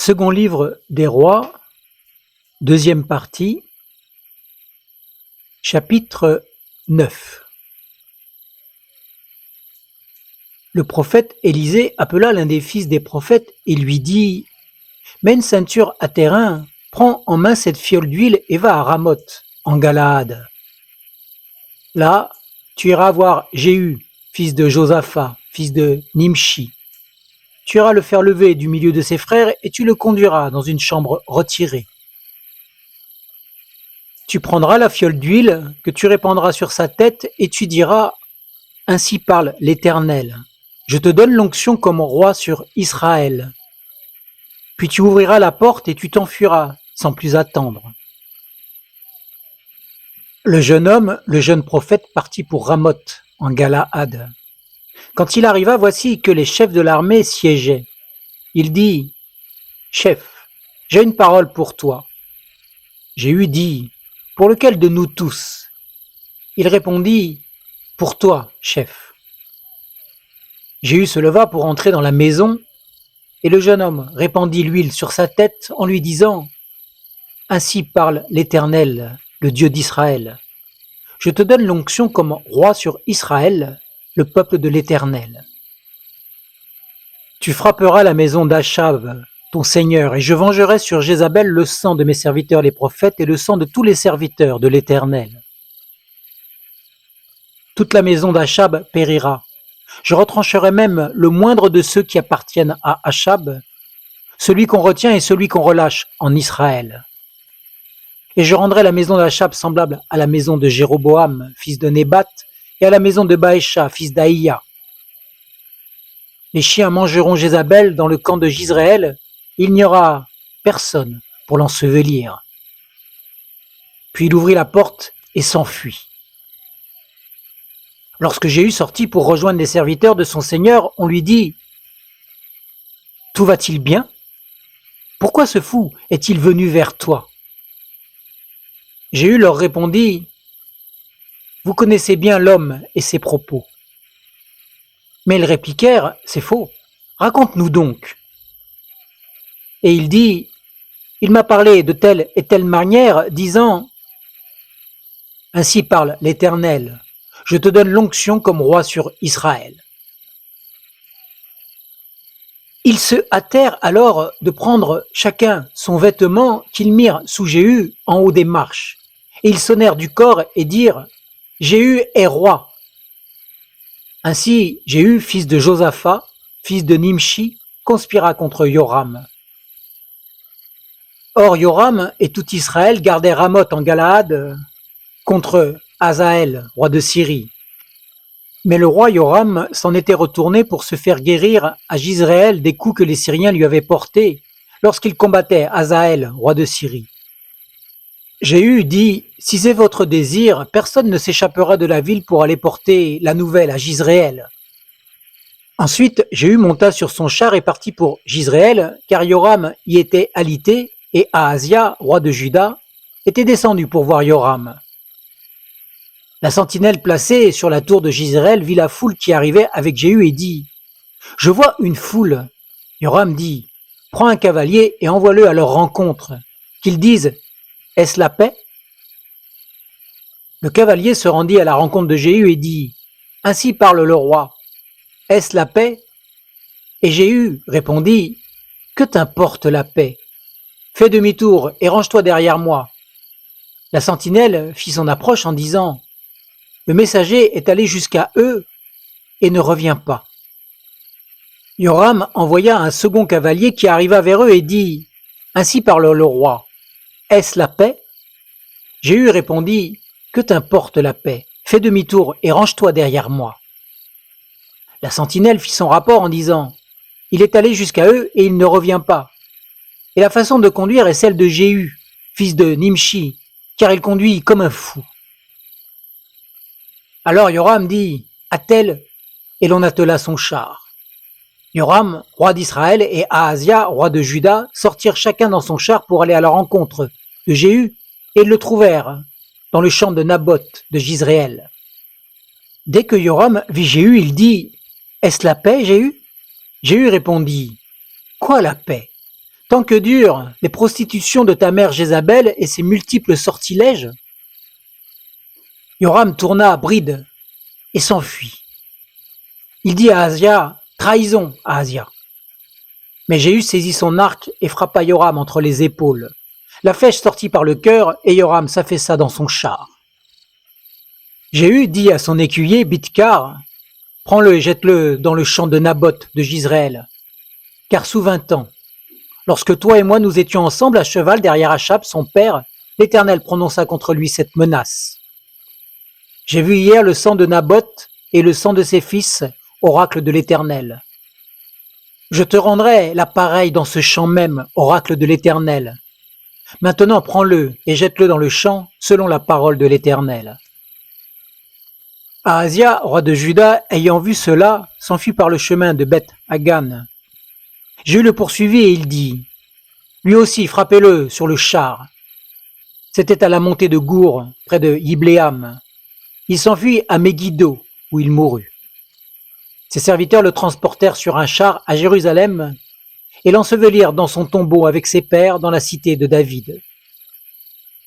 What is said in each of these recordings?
Second livre des rois, deuxième partie, chapitre 9. Le prophète Élisée appela l'un des fils des prophètes et lui dit : « Mets une ceinture à tes reins, prends en main cette fiole d'huile et va à Ramoth, en Galaad. Là, tu iras voir Jéhu, fils de Josaphat, fils de Nimshi. Tu iras le faire lever du milieu de ses frères et tu le conduiras dans une chambre retirée. Tu prendras la fiole d'huile que tu répandras sur sa tête et tu diras : Ainsi parle l'Éternel. Je te donne l'onction comme roi sur Israël. Puis tu ouvriras la porte et tu t'enfuiras sans plus attendre. Le jeune homme, le jeune prophète, partit pour Ramoth, en Galaad. Quand il arriva, voici que les chefs de l'armée siégeaient. Il dit : « Chef, j'ai une parole pour toi. » Jéhu dit : « Pour lequel de nous tous ?» Il répondit : « Pour toi, chef. » Jéhu se leva pour entrer dans la maison, et le jeune homme répandit l'huile sur sa tête en lui disant : « Ainsi parle l'Éternel, le Dieu d'Israël. Je te donne l'onction comme roi sur Israël, le peuple de l'Éternel. Tu frapperas la maison d'Achab, ton seigneur, et je vengerai sur Jézabel le sang de mes serviteurs les prophètes et le sang de tous les serviteurs de l'Éternel. Toute la maison d'Achab périra. Je retrancherai même le moindre de ceux qui appartiennent à Achab, celui qu'on retient et celui qu'on relâche en Israël. Et je rendrai la maison d'Achab semblable à la maison de Jéroboam, fils de Nébat, et à la maison de Baécha, fils d'Aïa. Les chiens mangeront Jézabel dans le camp de Jizréel, il n'y aura personne pour l'ensevelir. Puis il ouvrit la porte et s'enfuit. Lorsque Jéhu sortit pour rejoindre les serviteurs de son seigneur, on lui dit : « Tout va-t-il bien ? Pourquoi ce fou est-il venu vers toi ?» Jéhu leur répondit : « Vous connaissez bien l'homme et ses propos. » Mais ils répliquèrent : « C'est faux. Raconte-nous donc. » Et il dit : « Il m'a parlé de telle et telle manière, disant : Ainsi parle l'Éternel. Je te donne l'onction comme roi sur Israël. » Ils se hâtèrent alors de prendre chacun son vêtement qu'ils mirent sous Jéhu en haut des marches. Et ils sonnèrent du cor et dirent : « Jéhu est roi. » Ainsi Jéhu, fils de Josaphat, fils de Nimshi, conspira contre Yoram. Or Yoram et tout Israël gardaient Ramoth en Galaad contre Hazaël, roi de Syrie. Mais le roi Yoram s'en était retourné pour se faire guérir à Jizréel des coups que les Syriens lui avaient portés lorsqu'il combattait Hazaël, roi de Syrie. Jéhu dit : « Si c'est votre désir, personne ne s'échappera de la ville pour aller porter la nouvelle à Jizréel. » Ensuite, Jéhu monta sur son char et partit pour Jizréel, car Yoram y était alité, et Ahazia, roi de Juda, était descendu pour voir Yoram. La sentinelle placée sur la tour de Jizréel vit la foule qui arrivait avec Jéhu et dit : « Je vois une foule. » Yoram dit : « Prends un cavalier et envoie-le à leur rencontre, qu'ils disent : Est-ce la paix ? » Le cavalier se rendit à la rencontre de Jéhu et dit : « Ainsi parle le roi. Est-ce la paix ? » Et Jéhu répondit : « Que t'importe la paix ? Fais demi-tour et range-toi derrière moi. » La sentinelle fit son approche en disant : « Le messager est allé jusqu'à eux et ne revient pas. » Yoram envoya un second cavalier qui arriva vers eux et dit : « Ainsi parle le roi. Est-ce la paix ? » Jéhu répondit : « Que t'importe la paix ? Fais demi-tour et range-toi derrière moi. » La sentinelle fit son rapport en disant : « Il est allé jusqu'à eux et il ne revient pas. Et la façon de conduire est celle de Jéhu, fils de Nimshi, car il conduit comme un fou. » Alors Yoram dit : « Attelle » et l'on attela son char. Yoram, roi d'Israël, et Ahazia, roi de Juda, sortirent chacun dans son char pour aller à la rencontre de Jéhu, et ils le trouvèrent dans le champ de Naboth de Jizréel. Dès que Yoram vit Jéhu, il dit : « Est-ce la paix, Jéhu ? » Jéhu répondit : « Quoi la paix ? Tant que durent les prostitutions de ta mère Jézabel et ses multiples sortilèges. Yoram tourna à bride et s'enfuit. Il dit à Ahazia, trahison à Ahazia. Mais Jéhu saisit son arc et frappa Yoram entre les épaules. La flèche sortit par le cœur et Yoram s'affaissa dans son char. Jéhu dit à son écuyer Bidkar, prends-le et jette-le dans le champ de Naboth de Jizréel. Car sous 20 ans, lorsque toi et moi nous étions ensemble à cheval derrière Achab, son père, l'Éternel prononça contre lui cette menace. J'ai vu hier le sang de Naboth et le sang de ses fils, oracle de l'Éternel. Je te rendrai la pareille dans ce champ même, oracle de l'Éternel. Maintenant prends-le et jette-le dans le champ, selon la parole de l'Éternel. Ahazia, roi de Juda, ayant vu cela, s'enfuit par le chemin de Beth Hagan. Jéhu le poursuivit et il dit, lui aussi frappez-le sur le char. C'était à la montée de Gour, près de Yibléam. Il s'enfuit à Megiddo, où il mourut. Ses serviteurs le transportèrent sur un char à Jérusalem et l'ensevelirent dans son tombeau avec ses pères dans la cité de David.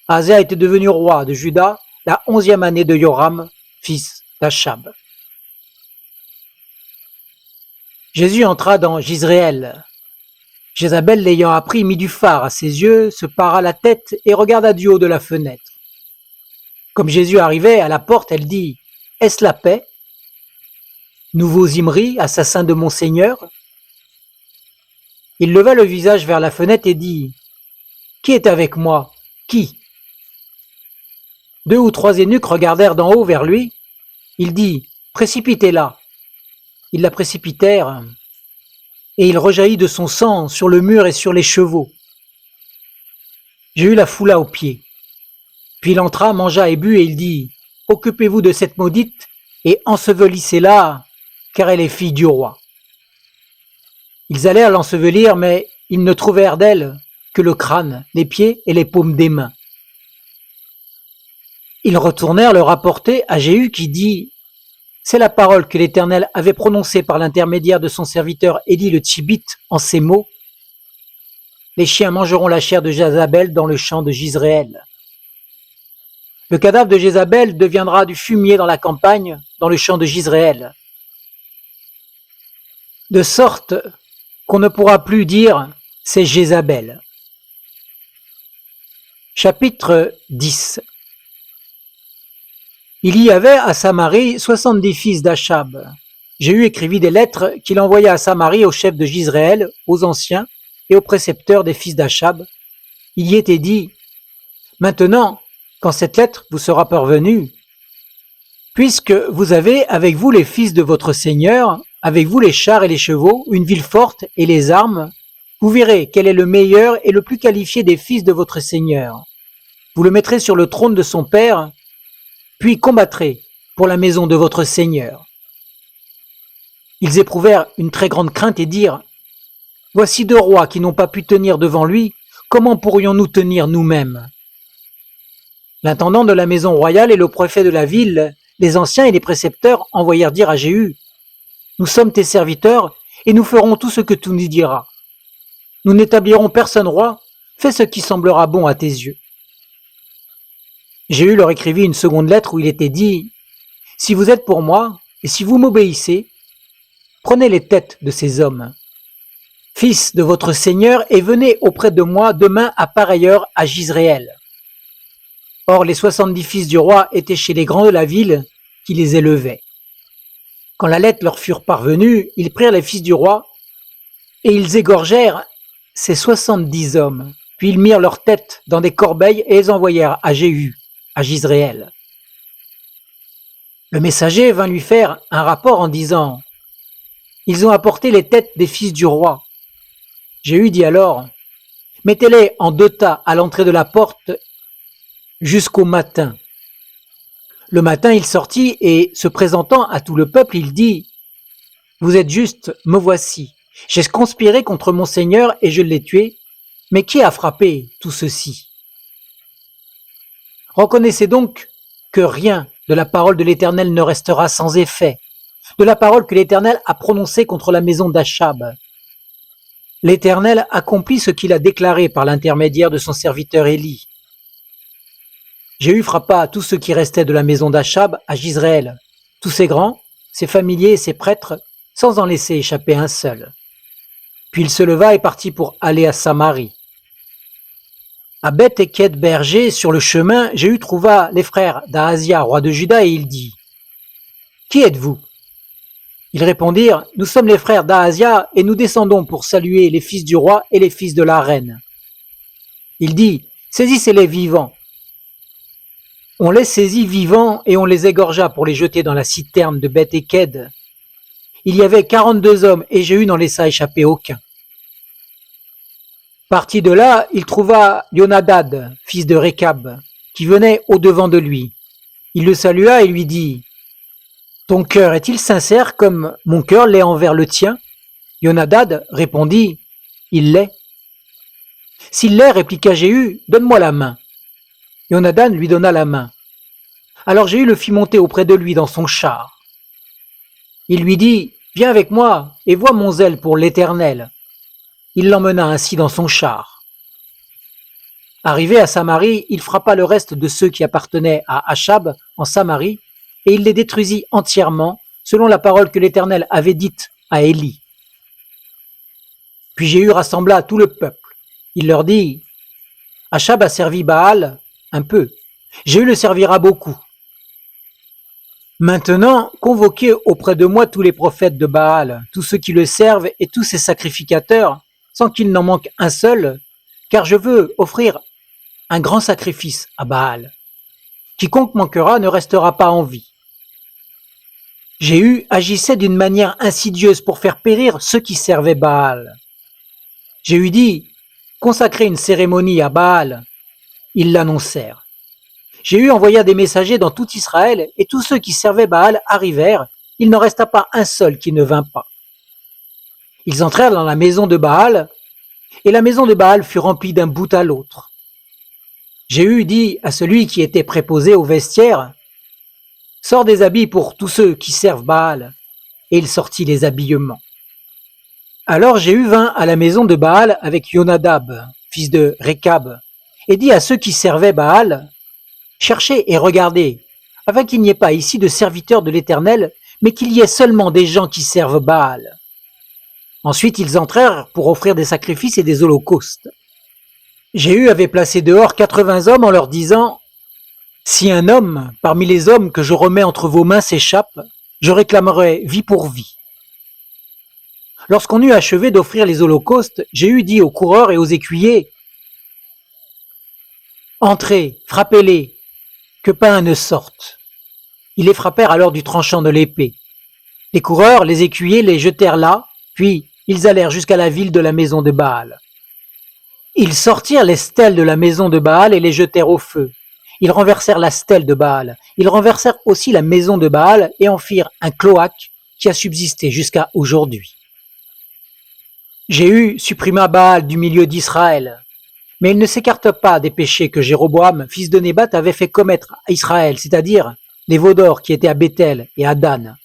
Ahazia était devenu roi de Juda la 11e année de Yoram, fils d'Achab. Jésus entra dans Jizréel. Jézabel, l'ayant appris, mit du fard à ses yeux, se para la tête et regarda du haut de la fenêtre. Comme Jésus arrivait à la porte, elle dit « Est-ce la paix ?» Nouveau Zimri, assassin de mon Seigneur. Il leva le visage vers la fenêtre et dit « Qui est avec moi ? Qui ?» 2 ou 3 eunuques regardèrent d'en haut vers lui. Il dit « Précipitez-la !» Ils la précipitèrent, et il rejaillit de son sang sur le mur et sur les chevaux. Jéhu la foula aux pieds. Puis il entra, mangea et but, et il dit « Occupez-vous de cette maudite, et ensevelissez-la, car elle est fille du roi. » Ils allèrent l'ensevelir, mais ils ne trouvèrent d'elle que le crâne, les pieds et les paumes des mains. Ils retournèrent le rapporter à Jéhu qui dit « C'est la parole que l'Éternel avait prononcée par l'intermédiaire de son serviteur Élie le Tchibite en ces mots. Les chiens mangeront la chair de Jézabel dans le champ de Jizréel. Le cadavre de Jézabel deviendra du fumier dans la campagne, dans le champ de Jizréel. De sorte qu'on ne pourra plus dire « c'est Jézabel ». Chapitre 10. Il y avait à Samarie 70 fils d'Achab. Jéhu écrivit des lettres qu'il envoya à Samarie aux chefs de Jizréel, aux anciens et aux précepteurs des fils d'Achab. Il y était dit « Maintenant, quand cette lettre vous sera parvenue, puisque vous avez avec vous les fils de votre Seigneur, avec vous les chars et les chevaux, une ville forte et les armes, vous verrez quel est le meilleur et le plus qualifié des fils de votre Seigneur. Vous le mettrez sur le trône de son père, puis combattrez pour la maison de votre Seigneur. » Ils éprouvèrent une très grande crainte et dirent « Voici 2 rois qui n'ont pas pu tenir devant lui, comment pourrions-nous tenir nous-mêmes » L'intendant de la maison royale et le préfet de la ville, les anciens et les précepteurs envoyèrent dire à Jéhu « Nous sommes tes serviteurs et nous ferons tout ce que tu nous diras. Nous n'établirons personne roi, fais ce qui semblera bon à tes yeux. » Jéhu leur écrivit une seconde lettre où il était dit « Si vous êtes pour moi, et si vous m'obéissez, prenez les têtes de ces hommes, fils de votre Seigneur, et venez auprès de moi demain à pareille heure à Jizréel. » Or les 70 fils du roi étaient chez les grands de la ville qui les élevaient. Quand la lettre leur fut parvenue, ils prirent les fils du roi et ils égorgèrent ces 70 hommes. Puis ils mirent leurs têtes dans des corbeilles et les envoyèrent à Jéhu, à Jizréel. Le messager vint lui faire un rapport en disant « Ils ont apporté les têtes des fils du roi. » Jéhu dit alors « Mettez-les en 2 tas à l'entrée de la porte jusqu'au matin. » Le matin, il sortit et, se présentant à tout le peuple, il dit « Vous êtes justes, me voici. J'ai conspiré contre mon Seigneur et je l'ai tué. Mais qui a frappé tout ceci? Reconnaissez donc que rien de la parole de l'Éternel ne restera sans effet, de la parole que l'Éternel a prononcée contre la maison d'Achab. l'Éternel accomplit ce qu'il a déclaré par l'intermédiaire de son serviteur Élie. Jéhu frappa tous ceux qui restaient de la maison d'Achab à Jizréel, tous ses grands, ses familiers et ses prêtres, sans en laisser échapper un seul. Puis il se leva et partit pour aller à Samarie. À Beth-Eked berger, sur le chemin, Jéhu trouva les frères d'Ahazia, roi de Juda, et il dit « Qui êtes-vous » Ils répondirent « Nous sommes les frères d'Ahazia, et nous descendons pour saluer les fils du roi et les fils de la reine. » Il dit « Saisissez-les vivants. » On les saisit vivants et on les égorgea pour les jeter dans la citerne de Beth-Eked. Il y avait 42 hommes et Jéhu n'en laissa échapper aucun. Parti de là, il trouva Yonadad, fils de Rékab, qui venait au-devant de lui. Il le salua et lui dit « Ton cœur est-il sincère comme mon cœur l'est envers le tien ?» Yonadad répondit « Il l'est. » « S'il l'est, répliqua Jéhu, donne-moi la main. » Yonadad lui donna la main. Alors Jéhu le fit monter auprès de lui dans son char. Il lui dit « Viens avec moi et vois mon zèle pour l'Éternel. » Il l'emmena ainsi dans son char. Arrivé à Samarie, il frappa le reste de ceux qui appartenaient à Achab en Samarie, et il les détruisit entièrement, selon la parole que l'Éternel avait dite à Élie. Puis Jéhu rassembla tout le peuple. Il leur dit « Achab a servi Baal un peu, Jéhu le servira beaucoup. Maintenant, convoquez auprès de moi tous les prophètes de Baal, tous ceux qui le servent et tous ses sacrificateurs, sans qu'il n'en manque un seul, car je veux offrir un grand sacrifice à Baal. Quiconque manquera ne restera pas en vie. » Jéhu agissait d'une manière insidieuse pour faire périr ceux qui servaient Baal. Jéhu dit « Consacrez une cérémonie à Baal. » Ils l'annoncèrent. Jéhu envoya des messagers dans tout Israël, et tous ceux qui servaient Baal arrivèrent. Il n'en resta pas un seul qui ne vint pas. Ils entrèrent dans la maison de Baal, et la maison de Baal fut remplie d'un bout à l'autre. Jéhu dit à celui qui était préposé au vestiaire, « Sors des habits pour tous ceux qui servent Baal. » Et il sortit les habillements. Alors Jéhu vint à la maison de Baal avec Yonadab, fils de Rékab, et dit à ceux qui servaient Baal, « Cherchez et regardez, afin qu'il n'y ait pas ici de serviteurs de l'Éternel, mais qu'il y ait seulement des gens qui servent Baal. » Ensuite ils entrèrent pour offrir des sacrifices et des holocaustes. Jéhu avait placé dehors 80 hommes en leur disant « Si un homme, parmi les hommes que je remets entre vos mains s'échappe, je réclamerai vie pour vie. » Lorsqu'on eut achevé d'offrir les holocaustes, Jéhu dit aux coureurs et aux écuyers, « Entrez, frappez-les, que pas un ne sorte. » Ils les frappèrent alors du tranchant de l'épée. Les coureurs, les écuyers les jetèrent là, puis ils allèrent jusqu'à la ville de la maison de Baal. Ils sortirent les stèles de la maison de Baal et les jetèrent au feu. Ils renversèrent la stèle de Baal. Ils renversèrent aussi la maison de Baal et en firent un cloaque qui a subsisté jusqu'à aujourd'hui. Jéhu supprima Baal du milieu d'Israël. Mais il ne s'écarte pas des péchés que Jéroboam, fils de Nébat, avait fait commettre à Israël, c'est-à-dire les veaux d'or qui étaient à Béthel et à Dan.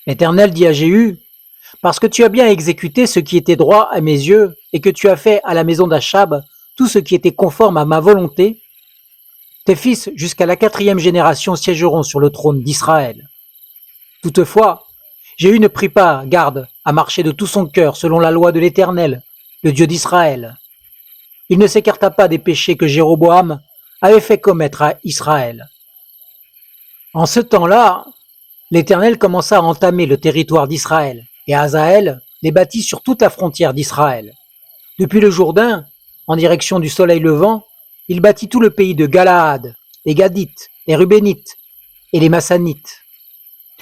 L'Éternel dit à Jéhu, « Parce que tu as bien exécuté ce qui était droit à mes yeux, et que tu as fait à la maison d'Achab tout ce qui était conforme à ma volonté, tes fils jusqu'à la 4e génération siégeront sur le trône d'Israël. » Toutefois, Jéhu ne prit pas garde à marcher de tout son cœur selon la loi de l'Éternel, le Dieu d'Israël. Il ne s'écarta pas des péchés que Jéroboam avait fait commettre à Israël. En ce temps-là, l'Éternel commença à entamer le territoire d'Israël, et Hazaël les bâtit sur toute la frontière d'Israël. Depuis le Jourdain, en direction du soleil levant, il bâtit tout le pays de Galaad, les Gadites, les Rubénites et les Massanites.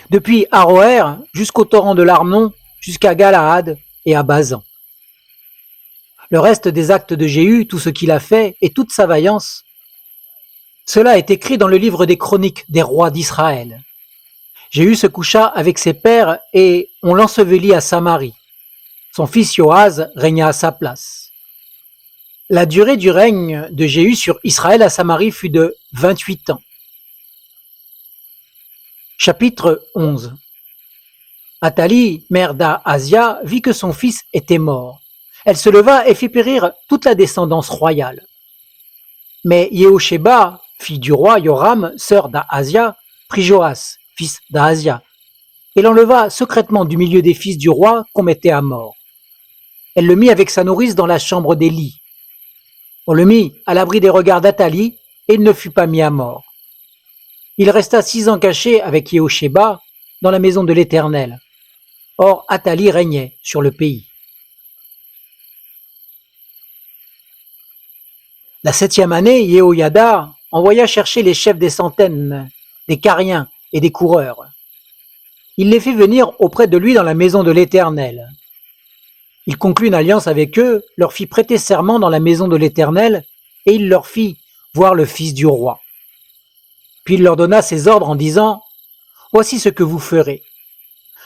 Depuis Aroër jusqu'au torrent de l'Arnon, jusqu'à Galaad et à Bazan. Le reste des actes de Jéhu, tout ce qu'il a fait et toute sa vaillance, cela est écrit dans le livre des chroniques des rois d'Israël. Jéhu se coucha avec ses pères et on l'ensevelit à Samarie. Son fils Joaz régna à sa place. La durée du règne de Jéhu sur Israël à Samarie fut de 28 ans. Chapitre 11. Athalie, mère d'Ahazia, vit que son fils était mort. Elle se leva et fit périr toute la descendance royale. Mais Yehosheba, fille du roi Yoram, sœur d'Ahazia, prit Joas, fils d'Ahazia, et l'enleva secrètement du milieu des fils du roi qu'on mettait à mort. Elle le mit avec sa nourrice dans la chambre des lits. On le mit à l'abri des regards d'Athalie, et il ne fut pas mis à mort. Il resta 6 ans caché avec Yehosheba dans la maison de l'Éternel. Or Athalie régnait sur le pays. La 7e année, Yehoyada envoya chercher les chefs des centaines, des cariens et des coureurs. Il les fit venir auprès de lui dans la maison de l'Éternel. Il conclut une alliance avec eux, leur fit prêter serment dans la maison de l'Éternel, et il leur fit voir le fils du roi. Puis il leur donna ses ordres en disant « Voici ce que vous ferez.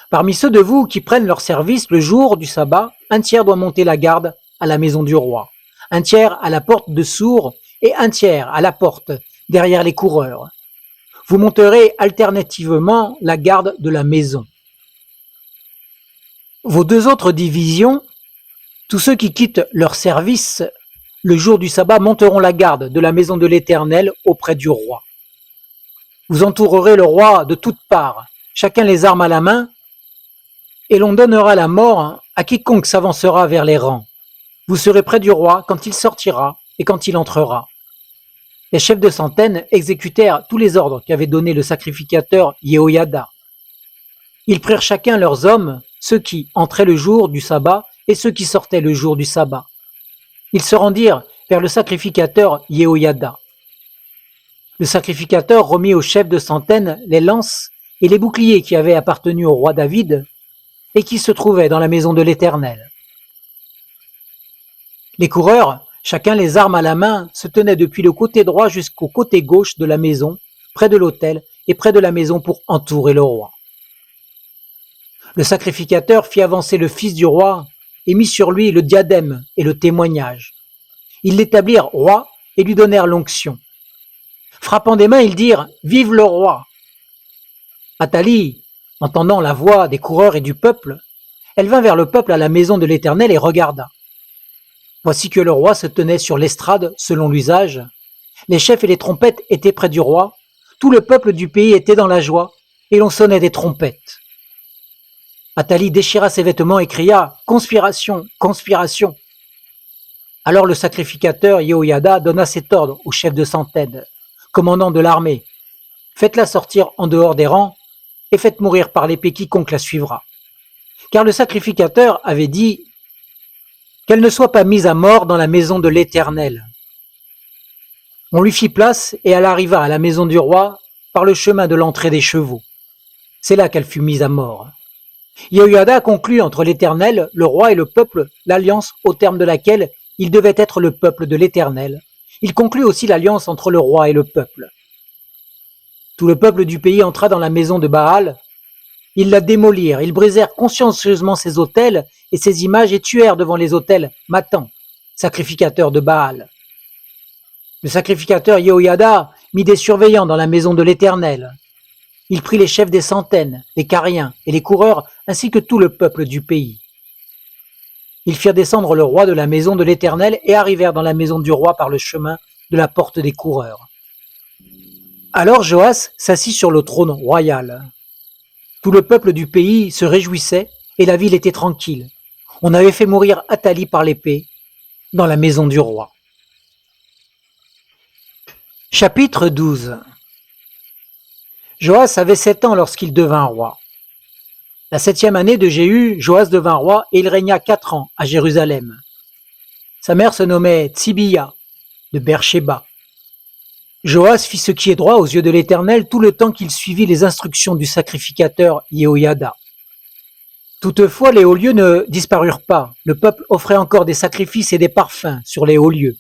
Parmi ceux de vous qui prennent leur service le jour du sabbat, un tiers doit monter la garde à la maison du roi, un tiers à la porte de sourd et un tiers à la porte derrière les coureurs. Vous monterez alternativement la garde de la maison. Vos 2 autres divisions, tous ceux qui quittent leur service le jour du sabbat monteront la garde de la maison de l'Éternel auprès du roi. Vous entourerez le roi de toutes parts, chacun les armes à la main, et l'on donnera la mort à quiconque s'avancera vers les rangs. Vous serez près du roi quand il sortira et quand il entrera. » Les chefs de centaines exécutèrent tous les ordres qu'avait donnés le sacrificateur Yehoyada. Ils prirent chacun leurs hommes, ceux qui entraient le jour du sabbat et ceux qui sortaient le jour du sabbat. Ils se rendirent vers le sacrificateur Yehoyada. Le sacrificateur remit aux chefs de centaines les lances et les boucliers qui avaient appartenu au roi David et qui se trouvaient dans la maison de l'Éternel. Les coureurs, chacun les armes à la main, se tenaient depuis le côté droit jusqu'au côté gauche de la maison, près de l'autel et près de la maison pour entourer le roi. Le sacrificateur fit avancer le fils du roi et mit sur lui le diadème et le témoignage. Ils l'établirent roi et lui donnèrent l'onction. Frappant des mains, ils dirent « Vive le roi !» Athalie, entendant la voix des coureurs et du peuple, elle vint vers le peuple à la maison de l'Éternel et regarda. Voici que le roi se tenait sur l'estrade selon l'usage. Les chefs et les trompettes étaient près du roi. Tout le peuple du pays était dans la joie et l'on sonnait des trompettes. Athalie déchira ses vêtements et cria « Conspiration, conspiration !» Alors le sacrificateur Yehoyada donna cet ordre au chef de centaines, commandant de l'armée. Faites-la sortir en dehors des rangs et faites mourir par l'épée quiconque la suivra. Car le sacrificateur avait dit qu'elle ne soit pas mise à mort dans la maison de l'Éternel. On lui fit place et elle arriva à la maison du roi par le chemin de l'entrée des chevaux. C'est là qu'elle fut mise à mort. Yehoyada conclut entre l'Éternel, le roi et le peuple l'alliance au terme de laquelle il devait être le peuple de l'Éternel. Il conclut aussi l'alliance entre le roi et le peuple. Tout le peuple du pays entra dans la maison de Baal. Ils la démolirent, ils brisèrent consciencieusement ses autels et ses images et tuèrent devant les autels Mathan, sacrificateur de Baal. Le sacrificateur Yehoyada mit des surveillants dans la maison de l'Éternel. Il prit les chefs des centaines, les cariens et les coureurs, ainsi que tout le peuple du pays. Ils firent descendre le roi de la maison de l'Éternel et arrivèrent dans la maison du roi par le chemin de la porte des coureurs. Alors Joas s'assit sur le trône royal. Tout le peuple du pays se réjouissait et la ville était tranquille. On avait fait mourir Athalie par l'épée dans la maison du roi. Chapitre 12. Joas avait 7 ans lorsqu'il devint roi. La 7e année de Jéhu, Joas devint roi et il régna 4 ans à Jérusalem. Sa mère se nommait Tsibiya de Beersheba. Joas fit ce qui est droit aux yeux de l'Éternel tout le temps qu'il suivit les instructions du sacrificateur Yehoyada. Toutefois, les hauts lieux ne disparurent pas. Le peuple offrait encore des sacrifices et des parfums sur les hauts lieux.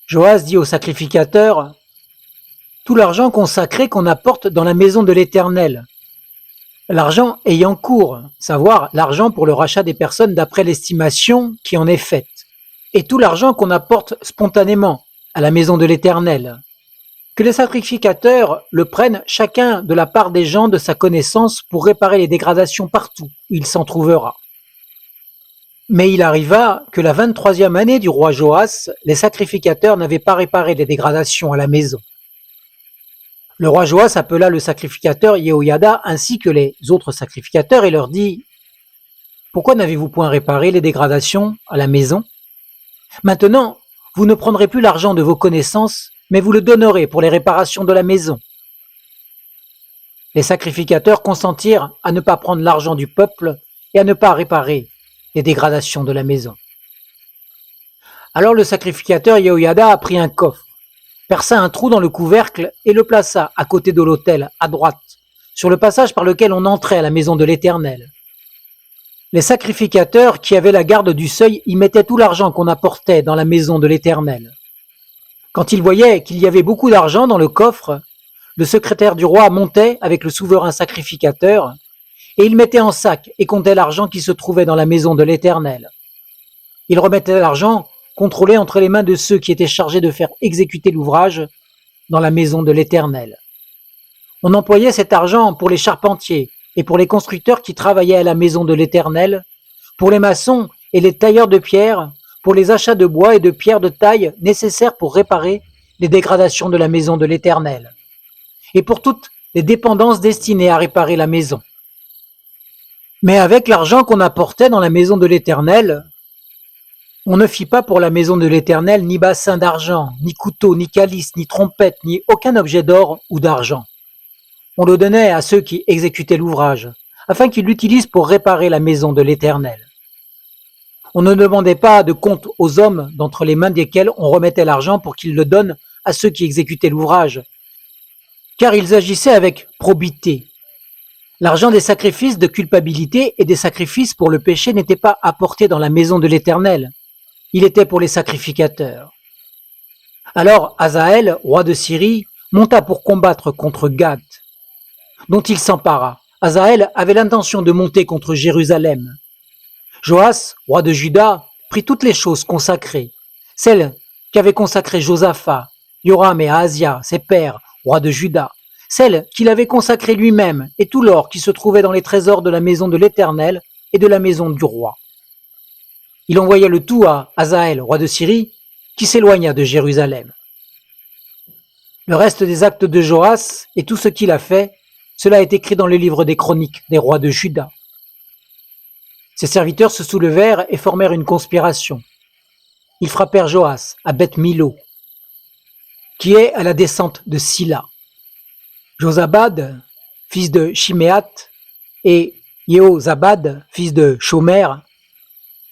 Joas dit au sacrificateur « Tout l'argent consacré qu'on apporte dans la maison de l'Éternel, l'argent ayant cours, savoir l'argent pour le rachat des personnes d'après l'estimation qui en est faite, et tout l'argent qu'on apporte spontanément à la maison de l'Éternel, que les sacrificateurs le prennent chacun de la part des gens de sa connaissance pour réparer les dégradations partout où il s'en trouvera. Mais il arriva que la 23e année du roi Joas, les sacrificateurs n'avaient pas réparé les dégradations à la maison. Le roi Joas appela le sacrificateur Yehoyada ainsi que les autres sacrificateurs et leur dit « Pourquoi n'avez-vous point réparé les dégradations à la maison? Maintenant, vous ne prendrez plus l'argent de vos connaissances, mais vous le donnerez pour les réparations de la maison. » Les sacrificateurs consentirent à ne pas prendre l'argent du peuple et à ne pas réparer les dégradations de la maison. Alors le sacrificateur Yehoyada prit un coffre, perça un trou dans le couvercle et le plaça à côté de l'autel, à droite, sur le passage par lequel on entrait à la maison de l'Éternel. Les sacrificateurs qui avaient la garde du seuil y mettaient tout l'argent qu'on apportait dans la maison de l'Éternel. Quand ils voyaient qu'il y avait beaucoup d'argent dans le coffre, le secrétaire du roi montait avec le souverain sacrificateur et il mettait en sac et comptait l'argent qui se trouvait dans la maison de l'Éternel. Il remettait l'argent contrôlé entre les mains de ceux qui étaient chargés de faire exécuter l'ouvrage dans la maison de l'Éternel. On employait cet argent pour les charpentiers et pour les constructeurs qui travaillaient à la maison de l'Éternel, pour les maçons et les tailleurs de pierre, pour les achats de bois et de pierres de taille nécessaires pour réparer les dégradations de la maison de l'Éternel, et pour toutes les dépendances destinées à réparer la maison. Mais avec l'argent qu'on apportait dans la maison de l'Éternel, on ne fit pas pour la maison de l'Éternel ni bassin d'argent, ni couteau, ni calice, ni trompette, ni aucun objet d'or ou d'argent. On le donnait à ceux qui exécutaient l'ouvrage, afin qu'ils l'utilisent pour réparer la maison de l'Éternel. On ne demandait pas de compte aux hommes d'entre les mains desquels on remettait l'argent pour qu'ils le donnent à ceux qui exécutaient l'ouvrage, car ils agissaient avec probité. L'argent des sacrifices de culpabilité et des sacrifices pour le péché n'était pas apporté dans la maison de l'Éternel. Il était pour les sacrificateurs. Alors Hazaël, roi de Syrie, monta pour combattre contre Gath, dont il s'empara. Hazaël avait l'intention de monter contre Jérusalem. Joas, roi de Juda, prit toutes les choses consacrées, celles qu'avaient consacrées Josaphat, Joram et Ahazia, ses pères, rois de Juda, celles qu'il avait consacrées lui-même et tout l'or qui se trouvait dans les trésors de la maison de l'Éternel et de la maison du roi. Il envoya le tout à Hazaël, roi de Syrie, qui s'éloigna de Jérusalem. Le reste des actes de Joas et tout ce qu'il a fait, cela est écrit dans le livre des chroniques des rois de Juda. Ses serviteurs se soulevèrent et formèrent une conspiration. Ils frappèrent Joas à Beth-Milo, qui est à la descente de Silla. Josabad, fils de Shiméat, et Yehozabad, fils de Shomer,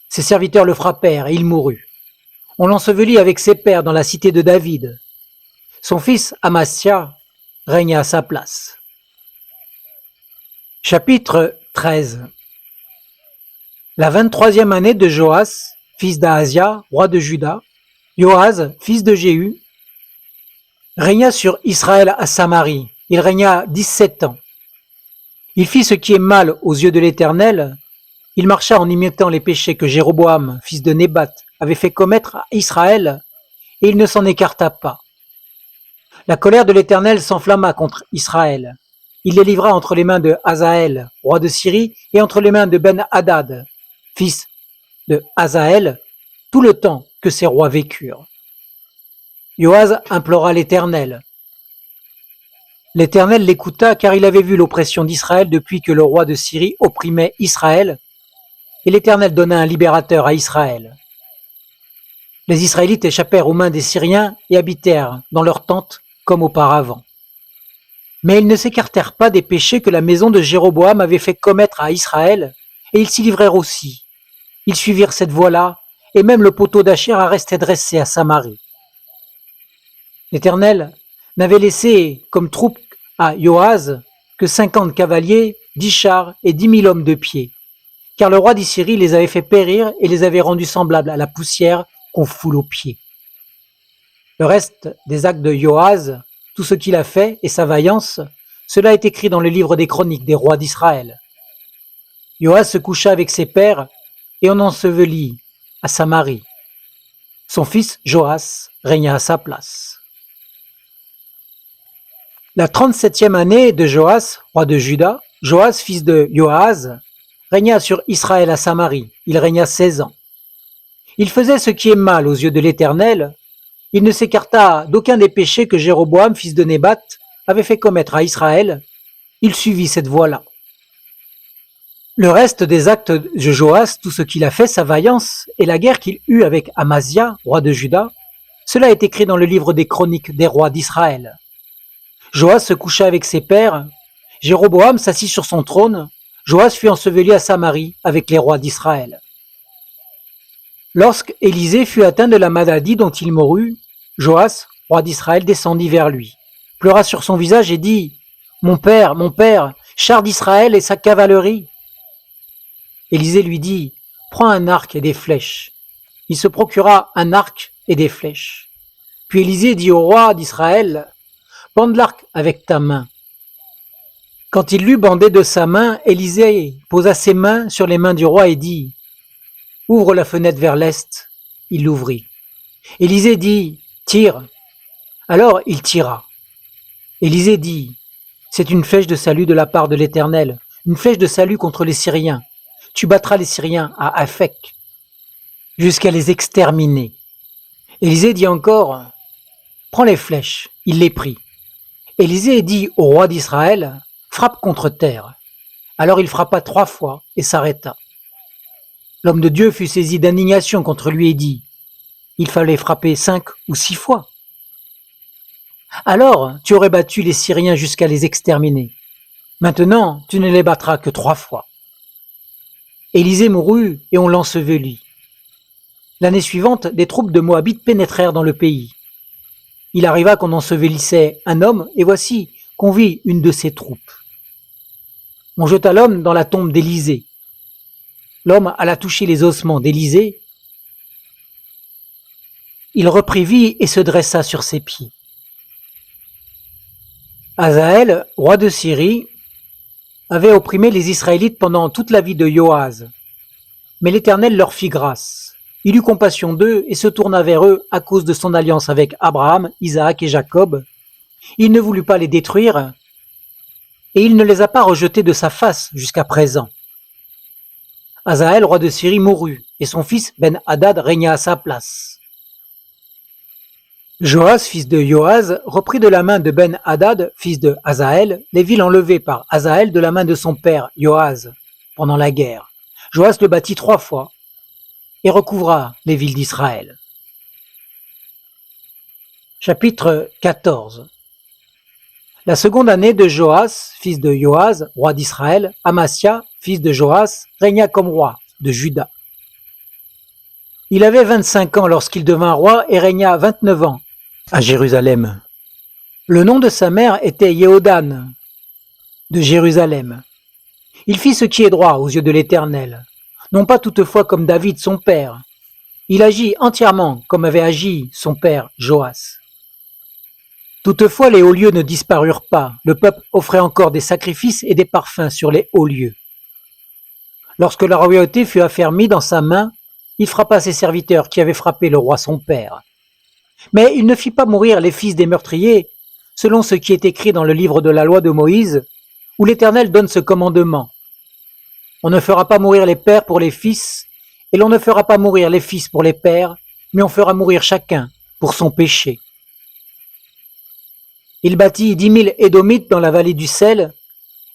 ses serviteurs le frappèrent et il mourut. On l'ensevelit avec ses pères dans la cité de David. Son fils Amasya régna à sa place. Chapitre 13. La 23e année de Joas, fils d'Ahazia, roi de Juda, Joaz, fils de Jéhu, régna sur Israël à Samarie. Il régna 17 ans. Il fit ce qui est mal aux yeux de l'Éternel. Il marcha en imitant les péchés que Jéroboam, fils de Nébat, avait fait commettre à Israël, et il ne s'en écarta pas. La colère de l'Éternel s'enflamma contre Israël. Il les livra entre les mains de Hazaël, roi de Syrie, et entre les mains de Ben-Hadad, fils de Hazaël, tout le temps que ces rois vécurent. Joaz implora l'Éternel. L'Éternel l'écouta, car il avait vu l'oppression d'Israël depuis que le roi de Syrie opprimait Israël, et l'Éternel donna un libérateur à Israël. Les Israélites échappèrent aux mains des Syriens et habitèrent dans leurs tentes comme auparavant. Mais ils ne s'écartèrent pas des péchés que la maison de Jéroboam avait fait commettre à Israël, et ils s'y livrèrent aussi. Ils suivirent cette voie-là, et même le poteau d'Achéra restait dressé à Samarie. L'Éternel n'avait laissé comme troupe à Joaz que 50 cavaliers, 10 chars et 10 000 hommes de pied, car le roi d'Issyrie les avait fait périr et les avait rendus semblables à la poussière qu'on foule aux pieds. Le reste des actes de Joaz, tout ce qu'il a fait et sa vaillance, cela est écrit dans le livre des chroniques des rois d'Israël. Joaz se coucha avec ses pères et on ensevelit à Samarie. Son fils Joas régna à sa place. La 37e année de Joas, roi de Juda, Joas, fils de Joahaz, régna sur Israël à Samarie. Il régna 16 ans. Il faisait ce qui est mal aux yeux de l'Éternel. Il ne s'écarta d'aucun des péchés que Jéroboam, fils de Nébat, avait fait commettre à Israël. Il suivit cette voie-là. Le reste des actes de Joas, tout ce qu'il a fait, sa vaillance et la guerre qu'il eut avec Amazia, roi de Juda, cela est écrit dans le livre des chroniques des rois d'Israël. Joas se coucha avec ses pères, Jéroboam s'assit sur son trône, Joas fut enseveli à Samarie avec les rois d'Israël. Lorsque Élisée fut atteint de la maladie dont il mourut, Joas, roi d'Israël, descendit vers lui, pleura sur son visage et dit « mon père, char d'Israël et sa cavalerie !» Élisée lui dit « prends un arc et des flèches. » Il se procura un arc et des flèches. Puis Élisée dit au roi d'Israël « bande l'arc avec ta main. » Quand il l'eut bandé de sa main, Élisée posa ses mains sur les mains du roi et dit « ouvre la fenêtre vers l'est. » Il l'ouvrit. Élisée dit « tire. » Alors il tira. Élisée dit « c'est une flèche de salut de la part de l'Éternel, une flèche de salut contre les Syriens. Tu battras les Syriens à Aphek, jusqu'à les exterminer. » Élisée dit encore « prends les flèches. » Il les prit. Élisée dit au roi d'Israël « frappe contre terre. » Alors il frappa 3 fois et s'arrêta. L'homme de Dieu fut saisi d'indignation contre lui et dit « il fallait frapper 5 ou 6 fois. Alors tu aurais battu les Syriens jusqu'à les exterminer. Maintenant tu ne les battras que 3 fois. » Élisée mourut et on l'ensevelit. L'année suivante, des troupes de Moabites pénétrèrent dans le pays. Il arriva qu'on ensevelissait un homme, et voici qu'on vit une de ses troupes. On jeta l'homme dans la tombe d'Élisée. L'homme alla toucher les ossements d'Élisée. Il reprit vie et se dressa sur ses pieds. Hazaël, roi de Syrie, avait opprimé les Israélites pendant toute la vie de Joahaz. Mais l'Éternel leur fit grâce. Il eut compassion d'eux et se tourna vers eux à cause de son alliance avec Abraham, Isaac et Jacob. Il ne voulut pas les détruire et il ne les a pas rejetés de sa face jusqu'à présent. Hazaël, roi de Syrie, mourut et son fils Ben-Hadad régna à sa place. Joas, fils de Joahaz, reprit de la main de Ben-Hadad, fils de Hazaël, les villes enlevées par Hazaël de la main de son père Joahaz pendant la guerre. Joas le bâtit 3 fois et recouvra les villes d'Israël. Chapitre 14. La seconde année de Joas, fils de Joahaz, roi d'Israël, Amasya, fils de Joas, régna comme roi de Juda. Il avait 25 ans lorsqu'il devint roi et régna 29 ans à Jérusalem. Le nom de sa mère était Yehodan de Jérusalem. Il fit ce qui est droit aux yeux de l'Éternel, non pas toutefois comme David son père. Il agit entièrement comme avait agi son père Joas. Toutefois les hauts lieux ne disparurent pas, le peuple offrait encore des sacrifices et des parfums sur les hauts lieux. Lorsque la royauté fut affermie dans sa main, il frappa ses serviteurs qui avaient frappé le roi son père. Mais il ne fit pas mourir les fils des meurtriers, selon ce qui est écrit dans le livre de la loi de Moïse, où l'Éternel donne ce commandement. On ne fera pas mourir les pères pour les fils, et l'on ne fera pas mourir les fils pour les pères, mais on fera mourir chacun pour son péché. Il bâtit 10 000 Édomites dans la vallée du Sel,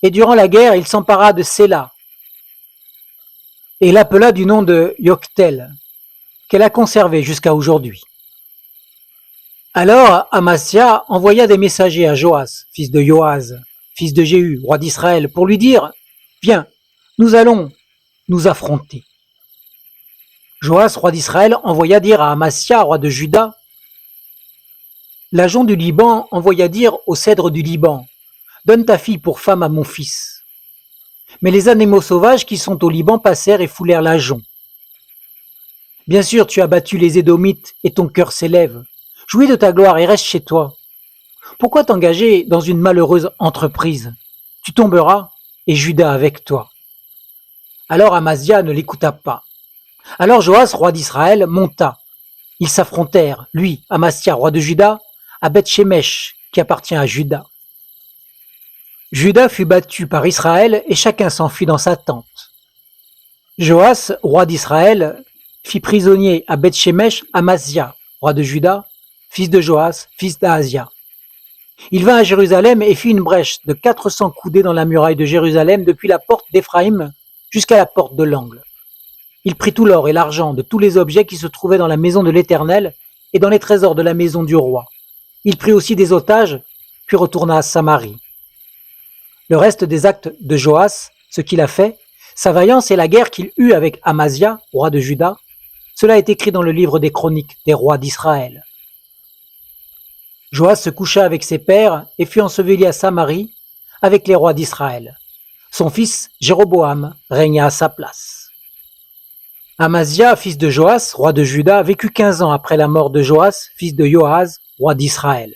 et durant la guerre, il s'empara de Séla, et l'appela du nom de Yoctel, qu'elle a conservé jusqu'à aujourd'hui. Alors Amasya envoya des messagers à Joas, fils de Joahaz, fils de Jéhu, roi d'Israël, pour lui dire « Viens, nous allons nous affronter. » Joas, roi d'Israël, envoya dire à Amasya, roi de Juda. L'agent du Liban envoya dire au cèdre du Liban « Donne ta fille pour femme à mon fils. » Mais les animaux sauvages qui sont au Liban passèrent et foulèrent l'ajon. Bien sûr, tu as battu les Édomites et ton cœur s'élève. Jouis de ta gloire et reste chez toi. Pourquoi t'engager dans une malheureuse entreprise? Tu tomberas et Juda avec toi. Alors Amazia ne l'écouta pas. Alors Joas, roi d'Israël, monta. Ils s'affrontèrent, lui, Amasya, roi de Juda, à Beth-Shemesh, qui appartient à Juda. Juda fut battu par Israël et chacun s'enfuit dans sa tente. Joas, roi d'Israël, fit prisonnier à Beth-Shemesh Amazia, roi de Juda, fils de Joas, fils d'Ahazia. Il vint à Jérusalem et fit une brèche de 400 coudées dans la muraille de Jérusalem depuis la porte d'Éphraïm jusqu'à la porte de l'angle. Il prit tout l'or et l'argent de tous les objets qui se trouvaient dans la maison de l'Éternel et dans les trésors de la maison du roi. Il prit aussi des otages, puis retourna à Samarie. Le reste des actes de Joas, ce qu'il a fait, sa vaillance et la guerre qu'il eut avec Amazia, roi de Juda, cela est écrit dans le livre des chroniques des rois d'Israël. Joas se coucha avec ses pères et fut enseveli à Samarie avec les rois d'Israël. Son fils Jéroboam régna à sa place. Amazia, fils de Joas, roi de Juda, vécut 15 ans après la mort de Joas, fils de Joaz, roi d'Israël.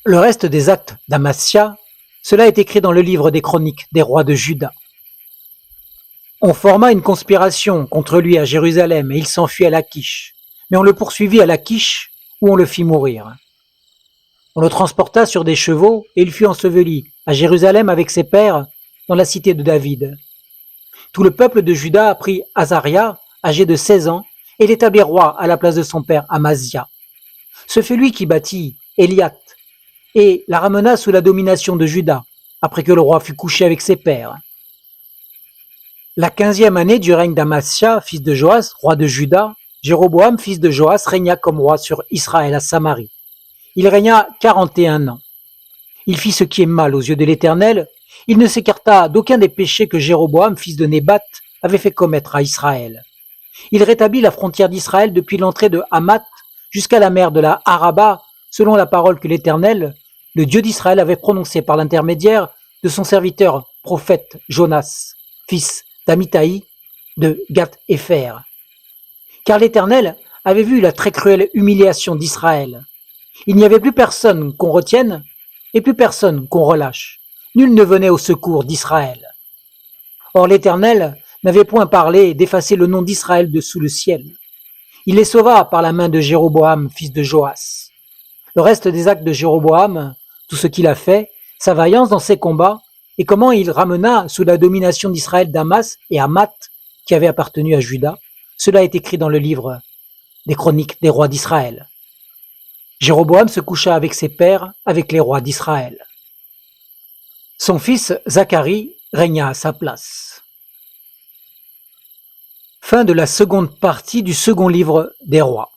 Le reste des actes d'Amazia, cela est écrit dans le livre des chroniques des rois de Juda. On forma une conspiration contre lui à Jérusalem et il s'enfuit à Lachish. Mais on le poursuivit à Lachish où on le fit mourir. On le transporta sur des chevaux et il fut enseveli à Jérusalem avec ses pères dans la cité de David. Tout le peuple de Juda prit Azaria, âgé de 16 ans, et l'établit roi à la place de son père Amazia. Ce fut lui qui bâtit Éliat et la ramena sous la domination de Juda, après que le roi fut couché avec ses pères. La 15e année du règne d'Amazia, fils de Joas, roi de Juda, Jéroboam, fils de Joas, régna comme roi sur Israël à Samarie. Il régna 41 ans. Il fit ce qui est mal aux yeux de l'Éternel. Il ne s'écarta d'aucun des péchés que Jéroboam, fils de Nébat, avait fait commettre à Israël. Il rétablit la frontière d'Israël depuis l'entrée de Hamath jusqu'à la mer de la Araba, selon la parole que l'Éternel, le Dieu d'Israël, avait prononcée par l'intermédiaire de son serviteur prophète Jonas, fils d'Amittai de Gath-Hépher. Car l'Éternel avait vu la très cruelle humiliation d'Israël. Il n'y avait plus personne qu'on retienne et plus personne qu'on relâche. Nul ne venait au secours d'Israël. Or l'Éternel n'avait point parlé d'effacer le nom d'Israël de sous le ciel. Il les sauva par la main de Jéroboam, fils de Joas. Le reste des actes de Jéroboam, tout ce qu'il a fait, sa vaillance dans ses combats, et comment il ramena sous la domination d'Israël Damas et Hamath, qui avait appartenu à Juda, cela est écrit dans le livre des chroniques des rois d'Israël. Jéroboam se coucha avec ses pères, avec les rois d'Israël. Son fils Zacharie régna à sa place. Fin de la seconde partie du second livre des rois.